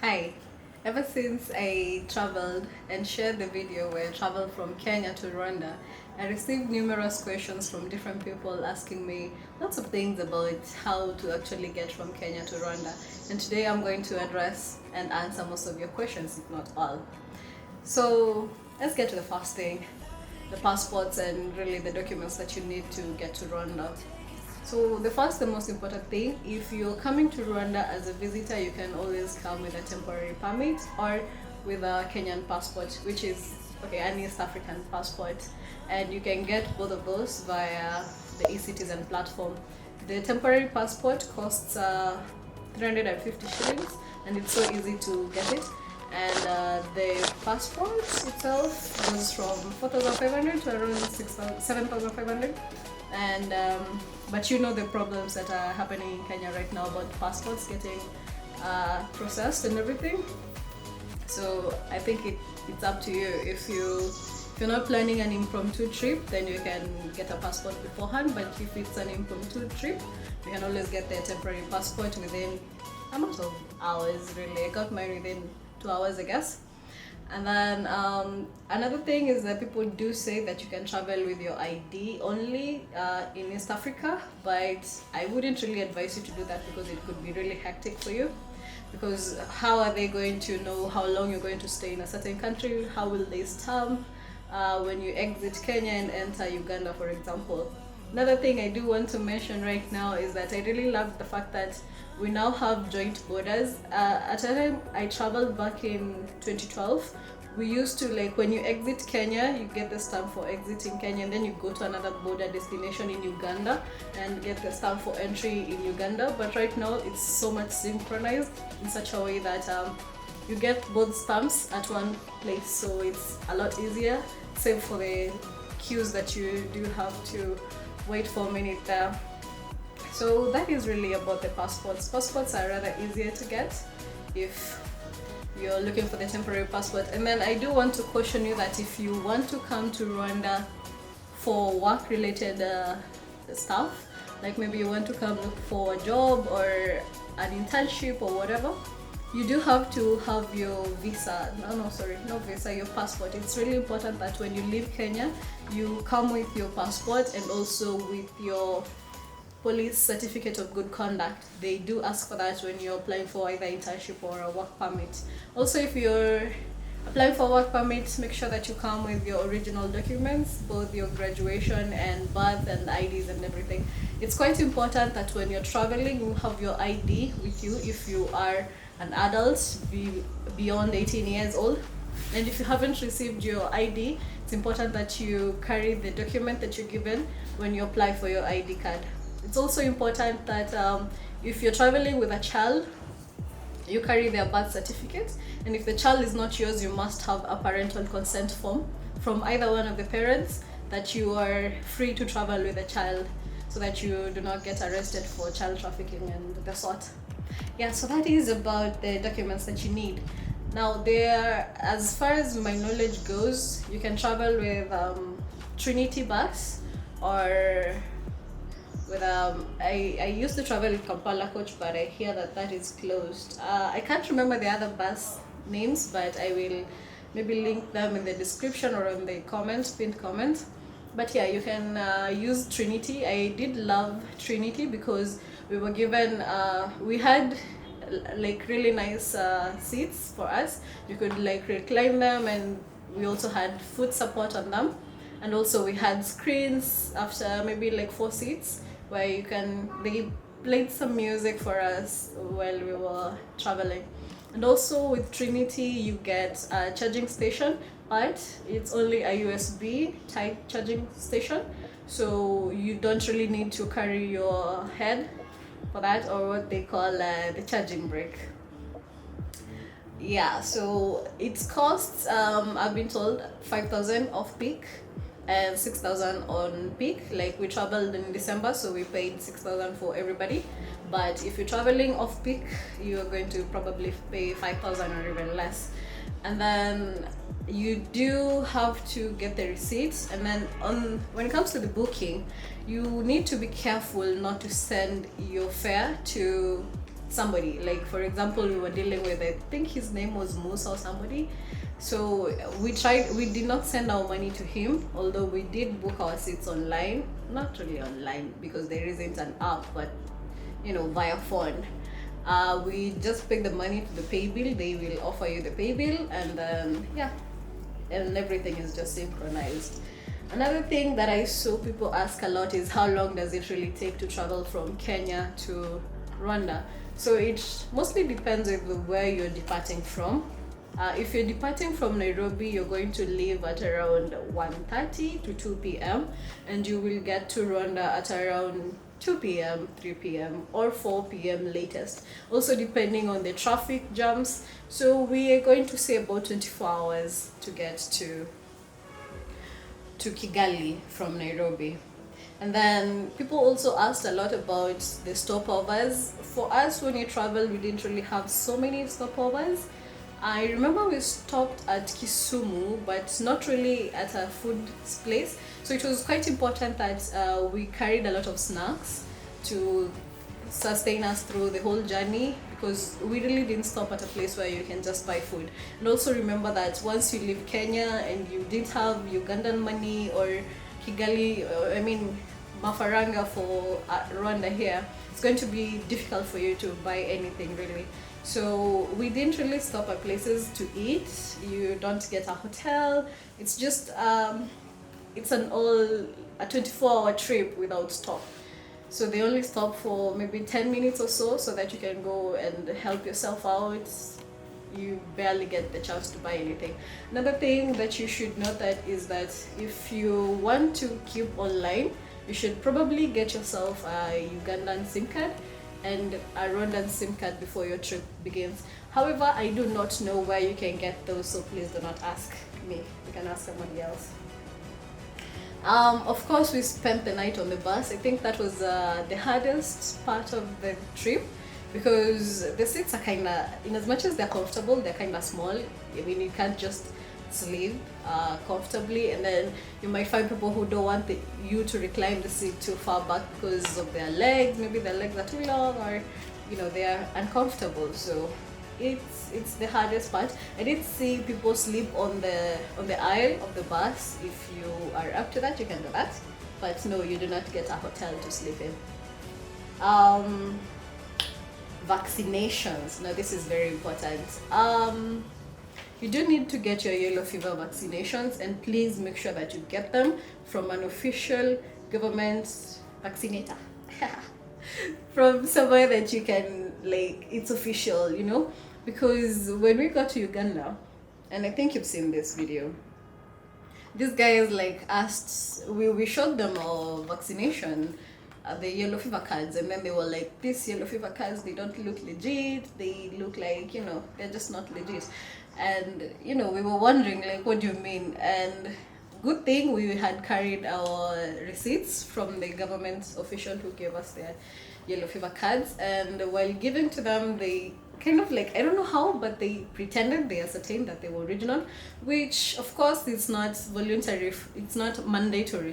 Hi. Ever since I traveled and shared the video where I traveled from Kenya to Rwanda, I received numerous questions from different people asking me lots of things about how to actually get from Kenya to Rwanda. And today I'm going to address and answer most of your questions, if not all. So let's get to the first thing, the passports and really the documents that you need to get to Rwanda. So the most important thing, if you're coming to Rwanda as a visitor, you can always come with a temporary permit or with a Kenyan passport, which is an East African passport, and you can get both of those via the e-citizen platform. The temporary passport costs 350 shillings, and it's so easy to get it. And the passport itself goes from 4,500 to around 7,500. And but you know the problems that are happening in Kenya right now about passports getting processed and everything. So I think it's up to you. If you're not planning an impromptu trip, then you can get a passport beforehand. But if it's an impromptu trip, you can always get the temporary passport within a matter of hours. Really, I got mine within 2 hours, I guess. And then another thing is that people do say that you can travel with your ID only in East Africa, but I wouldn't really advise you to do that because it could be really hectic for you. Because how are they going to know how long you're going to stay in a certain country? How will they stamp when you exit Kenya and enter Uganda, for example? Another thing I do want to mention right now is that I really love the fact that we now have joint borders. At a time I traveled back in 2012, we used to, like, when you exit Kenya, you get the stamp for exiting Kenya, and then you go to another border destination in Uganda and get the stamp for entry in Uganda. But right now it's so much synchronized in such a way that you get both stamps at one place, so it's a lot easier, save for the queues that you do have to wait for a minute there. So that is really about the passports. Passports are rather easier to get if you're looking for the temporary passport. And then I do want to caution you that if you want to come to Rwanda for work related stuff, like maybe you want to come look for a job or an internship or whatever, you do have to have your visa. Not visa, your passport. It's really important that when you leave Kenya, you come with your passport and also with your police certificate of good conduct. They do ask for that when you're applying for either internship or a work permit. Also, if you're applying for work permit, make sure that you come with your original documents, both your graduation and birth and IDs and everything. It's quite important that when you're traveling, you have your ID with you if you are an adult beyond 18 years old. And if you haven't received your ID, it's important that you carry the document that you're given when you apply for your ID card. It's also important that if you're traveling with a child, you carry their birth certificate, and if the child is not yours, you must have a parental consent form from either one of the parents that you are free to travel with a child, so that you do not get arrested for child trafficking and the sort. Yeah, so that is about the documents that you need. Now, as far as my knowledge goes, you can travel with Trinity bus or with I used to travel with Kampala coach, but I hear that is closed. I can't remember the other bus names, but I will maybe link them in the description or in the pinned comment. But yeah, you can use Trinity. I did love Trinity because we were given we had like really nice seats for us. You could like recline them, and we also had food support on them, and also we had screens after maybe like 4 seats where they played some music for us while we were traveling. And also with Trinity you get a charging station, but it's only a USB type charging station, so you don't really need to carry your head for that, or what they call the charging brick. Yeah, so it costs I've been told 5,000 off peak and 6,000 on peak. Like, we traveled in December, so we paid 6,000 for everybody. But if you're traveling off peak, you're going to probably pay 5,000 or even less. And then you do have to get the receipts. And then when it comes to the booking, you need to be careful not to send your fare to somebody. Like for example, we were dealing with, I think his name was Musa or somebody. So we did not send our money to him, although we did book our seats online. Not really online because there isn't an app, but via phone. We just pay the money to the pay bill. They will offer you the pay bill, and then and everything is just synchronized. Another thing that I saw people ask a lot is how long does it really take to travel from Kenya to Rwanda? So it mostly depends on where you're departing from. If you're departing from Nairobi, you're going to leave at around 1:30 to 2 p.m. and you will get to Rwanda at around 2 p.m., 3 p.m. or 4 p.m. latest. Also depending on the traffic jams. So we are going to say about 24 hours to get to Kigali from Nairobi. And then people also asked a lot about the stopovers. For us, when you travel, we didn't really have so many stopovers. I remember we stopped at Kisumu, but not really at a food place. So it was quite important that we carried a lot of snacks to sustain us through the whole journey, because we really didn't stop at a place where you can just buy food. And also remember that once you leave Kenya and you didn't have Ugandan money or Kigali, Mafaranga for Rwanda here, it's going to be difficult for you to buy anything really. So we didn't really stop at places to eat. You don't get a hotel. It's just it's a 24-hour trip without stop. So they only stop for maybe 10 minutes or so that you can go and help yourself out. You barely get the chance to buy anything. Another thing that you should note that is that if you want to keep online, you should probably get yourself a Ugandan SIM card and a Rwandan SIM card before your trip begins. However, I do not know where you can get those, so please do not ask me. You can ask somebody else. Of course, we spent the night on the bus. I think that was the hardest part of the trip, because the seats are kind of, in as much as they're comfortable, they're kind of small. I mean, you can't just sleep comfortably, and then you might find people who don't want you to recline the seat too far back because of their legs. Maybe their legs are too long, or they are uncomfortable. So it's the hardest part. I did see people sleep on the aisle of the bus. If you are up to that, you can do that, but no, you do not get a hotel to sleep in. Vaccinations. Now this is very important. You do need to get your yellow fever vaccinations, and please make sure that you get them from an official government vaccinator. From somewhere that you can, it's official, because when we got to Uganda, and I think you've seen this video, these guys asked, we showed them our vaccination, the yellow fever cards, and then they were like, these yellow fever cards, they don't look legit, they look like, they're just not legit. And we were wondering, what do you mean? And good thing we had carried our receipts from the government official who gave us their yellow fever cards, and while giving to them, they kind of I don't know how, but they pretended, they ascertained that they were original, which of course is not voluntary, it's not mandatory,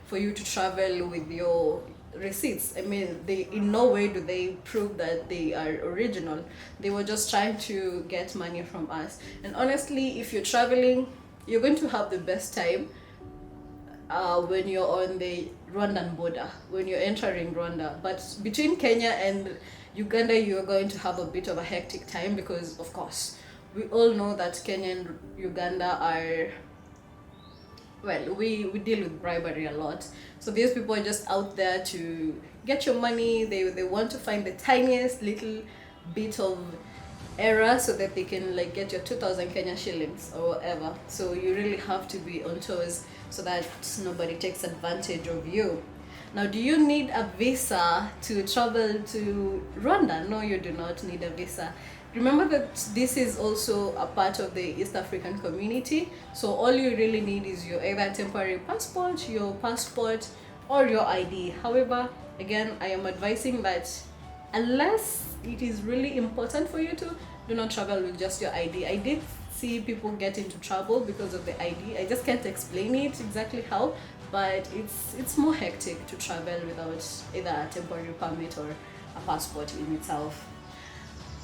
for you to travel with your receipts. I mean, they in no way do they prove that they are original. They were just trying to get money from us. And honestly, if you're traveling, you're going to have the best time when you're on the Rwandan border, when you're entering Rwanda. But between Kenya and Uganda, you're going to have a bit of a hectic time, because of course we all know that Kenya and Uganda are, well, we deal with bribery a lot. So these people are just out there to get your money. They want to find the tiniest little bit of error so that they can get your 2,000 Kenya shillings or whatever. So you really have to be on toes so that nobody takes advantage of you. Now, do you need a visa to travel to Rwanda? No, you do not need a visa. Remember that this is also a part of the East African community, so all you really need is your either temporary passport, your passport, or your ID. However, again, I am advising that unless it is really important for you to, do not travel with just your ID. I did see people get into trouble because of the ID. I just can't explain it exactly how, but it's more hectic to travel without either a temporary permit or a passport in itself.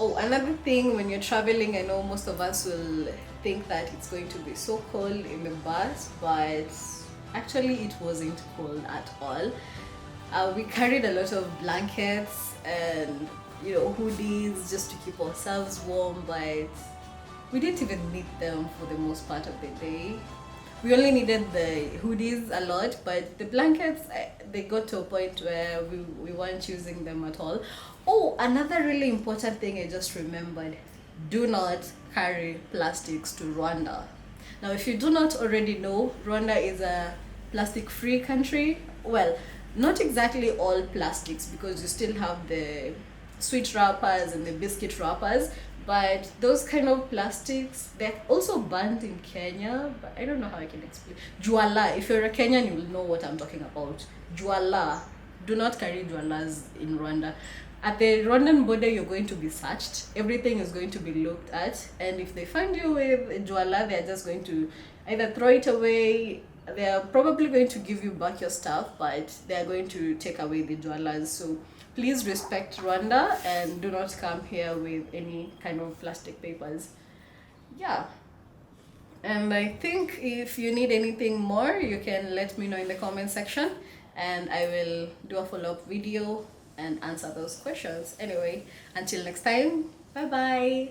Oh, another thing, when you're traveling, I know most of us will think that it's going to be so cold in the bus, but actually it wasn't cold at all. We carried a lot of blankets and hoodies just to keep ourselves warm, but we didn't even need them for the most part of the day. We only needed the hoodies a lot, but the blankets, they got to a point where we weren't using them at all. Oh, another really important thing I just remembered: do not carry plastics to Rwanda. Now, if you do not already know, Rwanda is a plastic free country. Well, not exactly all plastics, because you still have the sweet wrappers and the biscuit wrappers, but those kind of plastics, they're also banned in Kenya, but I don't know how I can explain. Juala, if you're a Kenyan, you will know what I'm talking about. Juala. Do not carry jualas in Rwanda. At the Rwandan border, you're going to be searched. Everything is going to be looked at, and if they find you with a juala, they're just going to either throw it away. They're probably going to give you back your stuff, but they're going to take away the jualas. So please respect Rwanda and do not come here with any kind of plastic papers. Yeah. And I think if you need anything more, you can let me know in the comment section, and I will do a follow-up video and answer those questions. Anyway, until next time, bye bye.